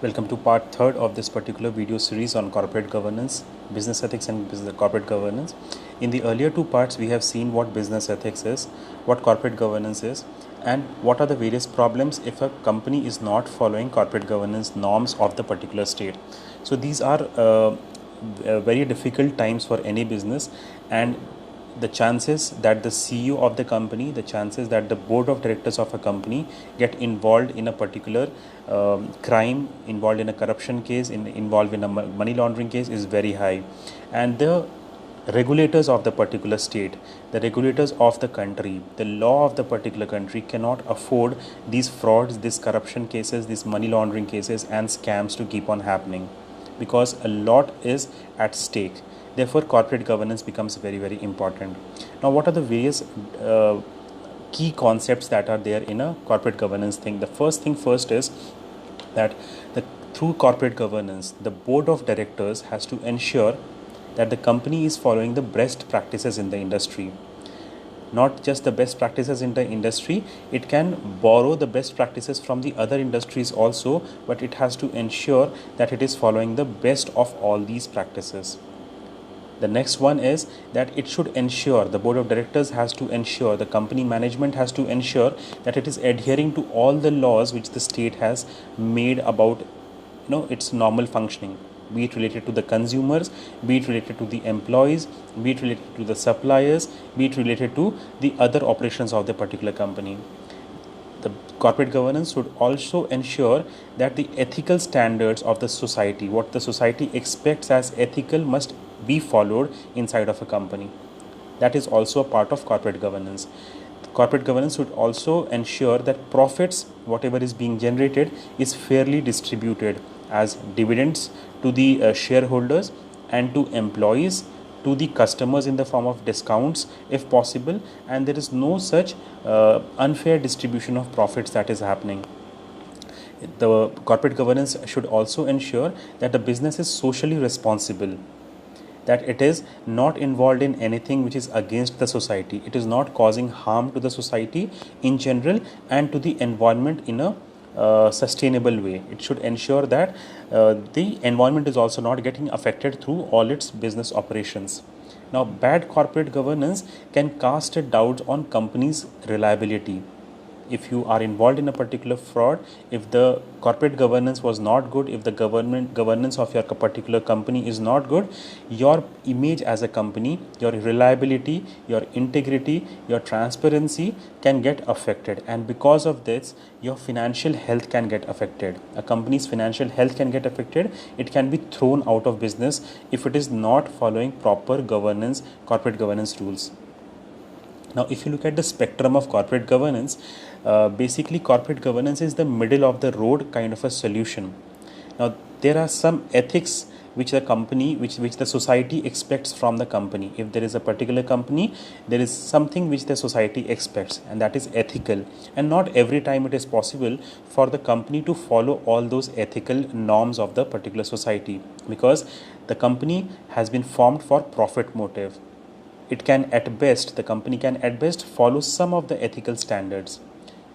Welcome to part third of this particular video series on corporate governance, business ethics and business corporate governance. In the earlier two parts, we have seen what business ethics is, what corporate governance is, and what are the various problems if a company is not following corporate governance norms of the particular state. So these are very difficult times for any business, and the chances that the CEO of the company, the chances that the board of directors of a company get involved in a particular crime, involved in a corruption case, involved in a money laundering case is very high. And the regulators of the particular state, the regulators of the country, the law of the particular country cannot afford these frauds, these corruption cases, these money laundering cases and scams to keep on happening, because a lot is at stake. Therefore, corporate governance becomes very, very important. Now, what are the various key concepts that are there in a corporate governance thing? The first thing first is that through corporate governance, the board of directors has to ensure that the company is following the best practices in the industry. Not just the best practices in the industry, it can borrow the best practices from the other industries also, but it has to ensure that it is following the best of all these practices. The next one is that it should ensure, the board of directors has to ensure, the company management has to ensure that it is adhering to all the laws which the state has made about its normal functioning, be it related to the consumers, be it related to the employees, be it related to the suppliers, be it related to the other operations of the particular company. The corporate governance should also ensure that the ethical standards of the society, what the society expects as ethical, must be followed inside of a company. That is also a part of corporate governance. Corporate governance should also ensure that profits, whatever is being generated, is fairly distributed as dividends to the shareholders and to employees, to the customers in the form of discounts if possible, and there is no such unfair distribution of profits that is happening. The corporate governance should also ensure that the business is socially responsible, that it is not involved in anything which is against the society, it is not causing harm to the society in general and to the environment in a sustainable way. It should ensure that the environment is also not getting affected through all its business operations. Now, bad corporate governance can cast a doubt on companies' reliability. If you are involved in a particular fraud, if the corporate governance was not good, if the governance of your particular company is not good, your image as a company, your reliability, your integrity, your transparency can get affected, and because of this your financial health can get affected. A company's financial health can get affected. It can be thrown out of business if it is not following proper governance, corporate governance rules. Now, if you look at the spectrum of corporate governance, basically corporate governance is the middle of the road kind of a solution. Now, there are some ethics which the company, which the society expects from the company. If there is a particular company, there is something which the society expects, and that is ethical. And not every time it is possible for the company to follow all those ethical norms of the particular society, because the company has been formed for profit motive. It can at best, the company can at best follow some of the ethical standards.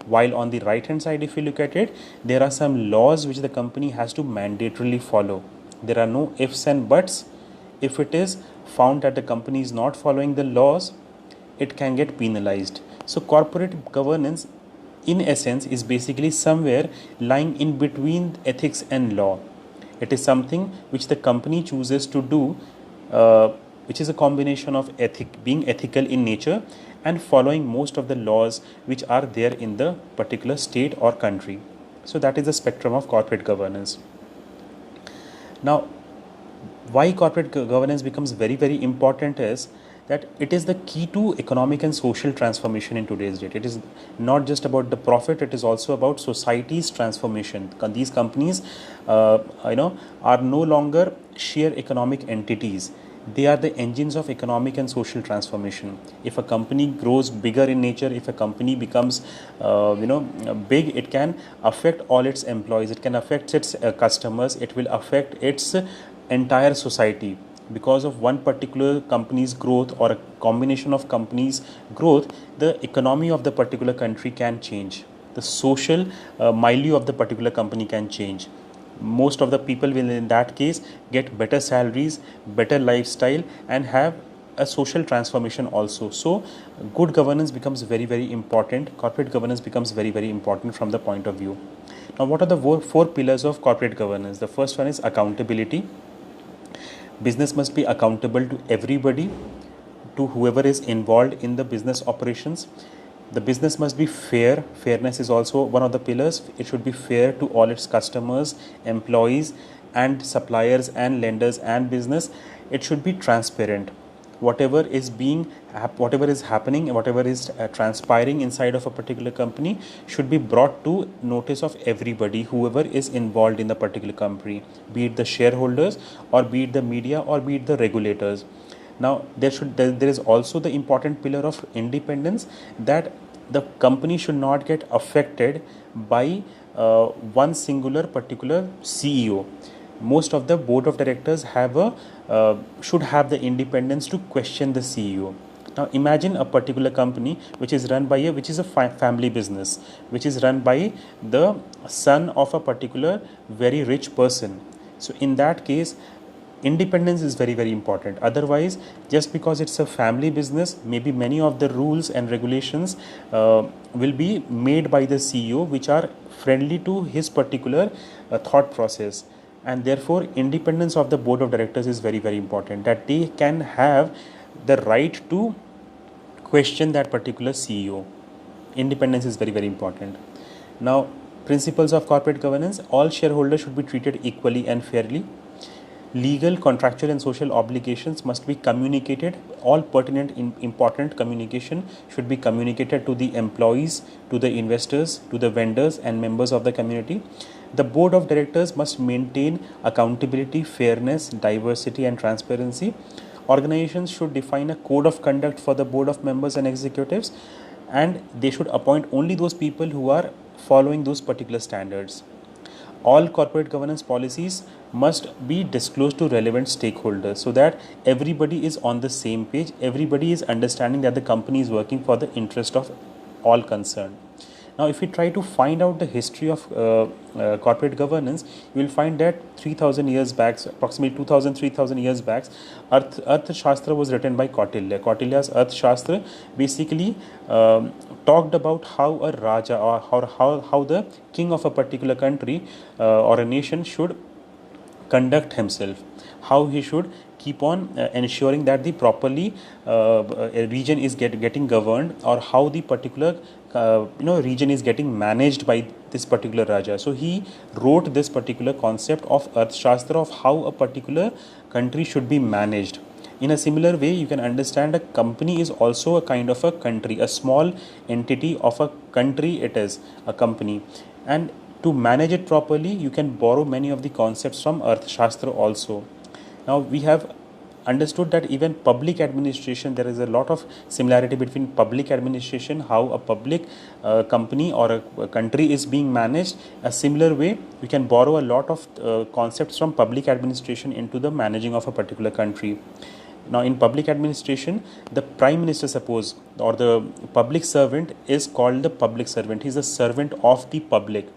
While on the right hand side, if you look at it, there are some laws which the company has to mandatorily follow. There are no ifs and buts. If it is found that the company is not following the laws, it can get penalized. So corporate governance in essence is basically somewhere lying in between ethics and law. It is something which the company chooses to do, which is a combination of being ethical in nature and following most of the laws which are there in the particular state or country. So that is the spectrum of corporate governance. Now, why corporate governance becomes very, very important is that it is the key to economic and social transformation in today's date. It is not just about the profit, it is also about society's transformation. These companies are no longer sheer economic entities. They are the engines of economic and social transformation. If a company grows bigger in nature, if a company becomes big, it can affect all its employees, it can affect its customers, it will affect its entire society. Because of one particular company's growth or a combination of companies' growth, the economy of the particular country can change. The social milieu of the particular company can change. Most of the people will in that case get better salaries, better lifestyle, and have a social transformation also. So good governance becomes very important. Corporate governance becomes very important from the point of view. Now what are the four pillars of corporate governance? The first one is accountability. Business must be accountable to everybody, to whoever is involved in the business operations. The business must be fair. Fairness is also one of the pillars. It should be fair to all its customers, employees, and suppliers and lenders and business. It should be transparent. Whatever is happening, whatever is transpiring inside of a particular company should be brought to notice of everybody, whoever is involved in the particular company, be it the shareholders or be it the media or be it the regulators. Now there is also the important pillar of independence, that the company should not get affected by one singular particular CEO. Most of the board of directors should have the independence to question the CEO. Now imagine a particular company which is a family business, which is run by the son of a particular very rich person. So in that case, independence is very important. Otherwise, just because it's a family business, maybe many of the rules and regulations will be made by the CEO which are friendly to his particular thought process. And therefore independence of the board of directors is very important, that they can have the right to question that particular CEO. Independence is very important. Now, principles of corporate governance: all shareholders should be treated equally and fairly. Legal, contractual and social obligations must be communicated. All pertinent important communication should be communicated to the employees, to the investors, to the vendors and members of the community. The board of directors must maintain accountability, fairness, diversity and transparency. Organizations should define a code of conduct for the board of members and executives, and they should appoint only those people who are following those particular standards. All corporate governance policies must be disclosed to relevant stakeholders, so that everybody is on the same page, everybody is understanding that the company is working for the interest of all concerned. Now, if we try to find out the history of corporate governance, you will find that 3000 years back, approximately 2000-3000 years back, Arthashastra was written by Kautilya. Kautilya's Arthashastra basically talked about how a Raja, or how the king of a particular country or a nation should conduct himself, how he should keep on ensuring that the properly a region is getting governed, or how the particular region is getting managed by this particular Raja. So he wrote this particular concept of Arthashastra, of how a particular country should be managed. In a similar way, you can understand a company is also a kind of a country, a small entity of a country. It is a company, and to manage it properly, you can borrow many of the concepts from Arthashastra also. Now we have understood that even public administration, there is a lot of similarity between public administration, how a public company or a country is being managed. A similar way, we can borrow a lot of concepts from public administration into the managing of a particular country. Now, in public administration, the prime minister, suppose, or the public servant is called the public servant. He is a servant of the public,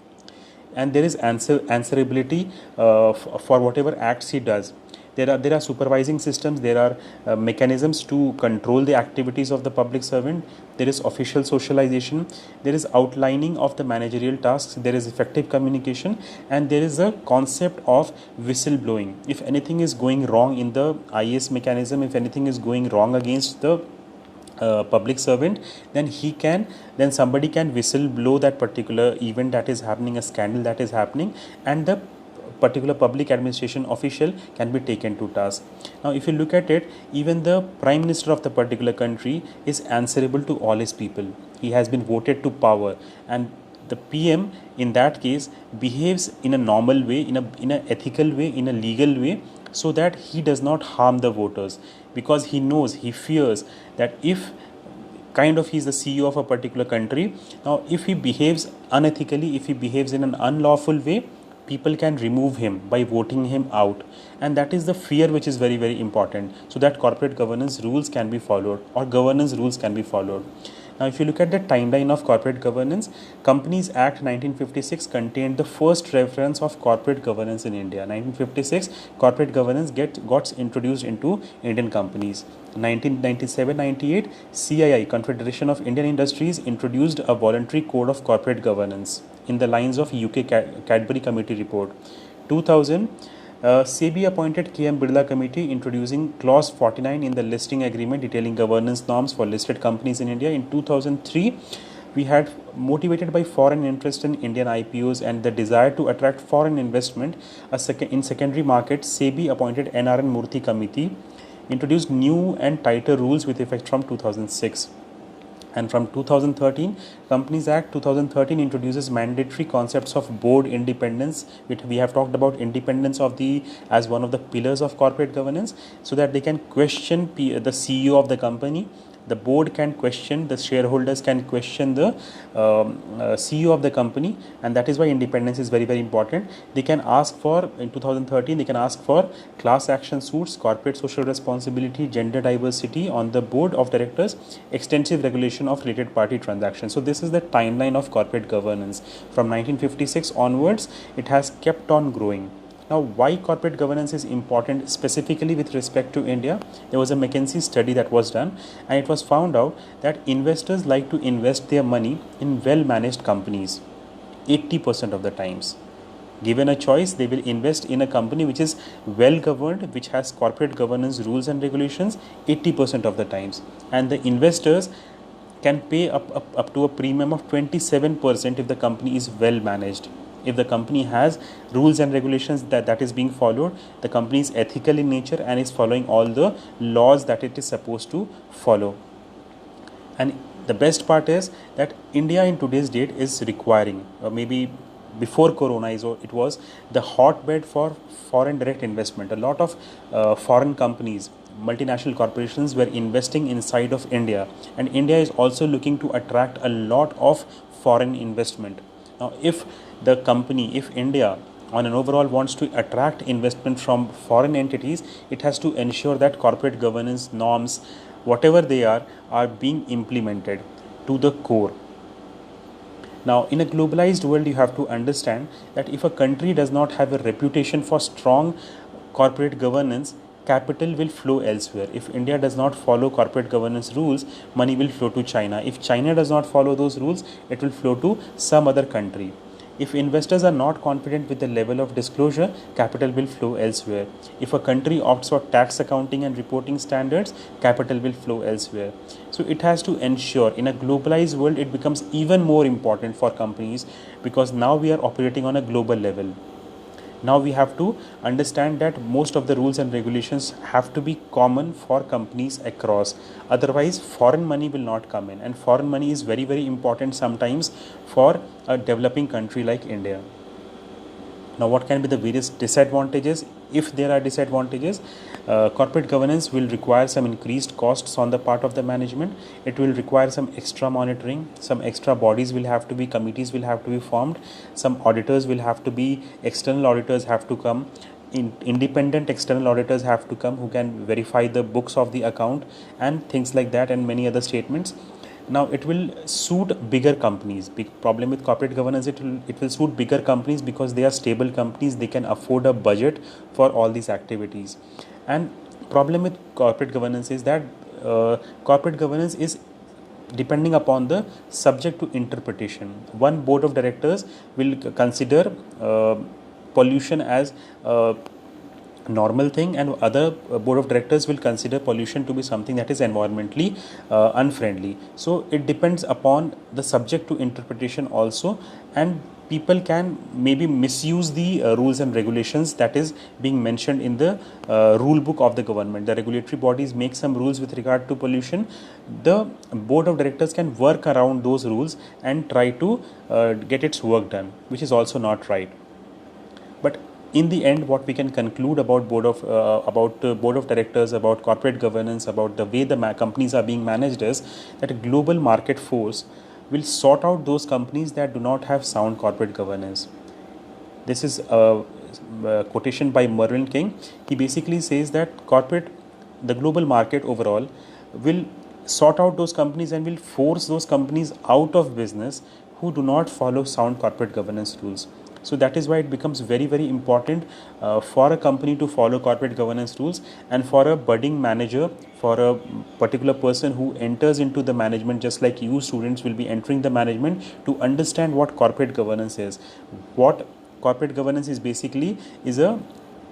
and there is answerability for whatever acts he does. There are supervising systems, there are mechanisms to control the activities of the public servant. There is official socialization, there is outlining of the managerial tasks, there is effective communication, and there is a concept of whistleblowing. If anything is going wrong in the IAS mechanism, if anything is going wrong against the public servant, then somebody can whistle blow that particular event that is happening, a scandal that is happening, and the particular public administration official can be taken to task. Now, if you look at it, even the prime minister of the particular country is answerable to all his people. He has been voted to power, and the PM in that case behaves in a normal way, in an ethical way, in a legal way, so that he does not harm the voters, because he knows, he fears that if he is the CEO of a particular country, now if he behaves unethically, if he behaves in an unlawful way, people can remove him by voting him out. And that is the fear which is very important, so that corporate governance rules can be followed, or governance rules can be followed. Now, if you look at the timeline of corporate governance, Companies Act 1956 contained the first reference of corporate governance in India. 1956, corporate governance got introduced into Indian companies. 1997-98, CII, Confederation of Indian Industries, introduced a voluntary code of corporate governance in the lines of UK Cadbury Committee report. 2000, SEBI appointed KM Birla Committee, introducing Clause 49 in the listing agreement detailing governance norms for listed companies in India. In 2003, we had, motivated by foreign interest in Indian IPOs and the desire to attract foreign investment in secondary markets, SEBI appointed NRN Murthy Committee, introduced new and tighter rules with effect from 2006. And from 2013, Companies Act 2013 introduces mandatory concepts of board independence, which we have talked about independence as one of the pillars of corporate governance, so that they can question the CEO of the company. The board can question, the shareholders can question the CEO of the company, and that is why independence is very, very important. They can ask for, in 2013, they can ask for class action suits, corporate social responsibility, gender diversity on the board of directors, extensive regulation of related party transactions. So this is the timeline of corporate governance. From 1956 onwards, it has kept on growing. Now, why corporate governance is important specifically with respect to India? There was a McKinsey study that was done, and it was found out that investors like to invest their money in well-managed companies 80% of the times. Given a choice, they will invest in a company which is well governed, which has corporate governance rules and regulations 80% of the times. And the investors can pay up to a premium of 27% if the company is well managed. If the company has rules and regulations that is being followed, the company is ethical in nature and is following all the laws that it is supposed to follow. And the best part is that India in today's date is requiring, or maybe before Corona, it was the hotbed for foreign direct investment. A lot of foreign companies, multinational corporations were investing inside of India, and India is also looking to attract a lot of foreign investment. Now, if India on an overall wants to attract investment from foreign entities, it has to ensure that corporate governance norms, whatever they are being implemented to the core. Now, in a globalized world, you have to understand that if a country does not have a reputation for strong corporate governance, capital will flow elsewhere. If India does not follow corporate governance rules, money will flow to China. If China does not follow those rules, it will flow to some other country. If investors are not confident with the level of disclosure, capital will flow elsewhere. If a country opts for tax accounting and reporting standards, capital will flow elsewhere. So it has to ensure, in a globalized world, it becomes even more important for companies, because now we are operating on a global level. Now we have to understand that most of the rules and regulations have to be common for companies across. Otherwise, foreign money will not come in, and foreign money is very, very important sometimes for a developing country like India. Now, what can be the various disadvantages? If there are disadvantages, corporate governance will require some increased costs on the part of the management. It will require some extra monitoring, some extra bodies will have to be, committees will have to be formed, some auditors will have to be, external auditors have to come, independent external auditors have to come who can verify the books of the account and things like that, and many other statements. Now, it will suit bigger companies. Big problem with corporate governance, it will suit bigger companies because they are stable companies. They can afford a budget for all these activities. And problem with corporate governance is that corporate governance is depending upon the subject to interpretation. One board of directors will consider pollution as normal thing, and other board of directors will consider pollution to be something that is environmentally unfriendly. So it depends upon the subject to interpretation also, and people can maybe misuse the rules and regulations that is being mentioned in the rule book of the government. The regulatory bodies make some rules with regard to pollution. The board of directors can work around those rules and try to get its work done, which is also not right. But in the end, what we can conclude about board of directors, about corporate governance, about the way the companies are being managed is that a global market force will sort out those companies that do not have sound corporate governance. This is a quotation by Mervyn King. He basically says that the global market overall will sort out those companies and will force those companies out of business who do not follow sound corporate governance rules. So that is why it becomes very, very important for a company to follow corporate governance rules, and for a budding manager, for a particular person who enters into the management, just like you students will be entering the management, to understand what corporate governance is. What corporate governance is basically is a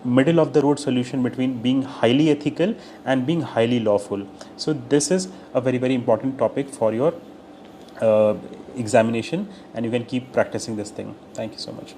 middle of the road solution between being highly ethical and being highly lawful. So this is a very, very important topic for your examination, and you can keep practicing this thing. Thank you so much.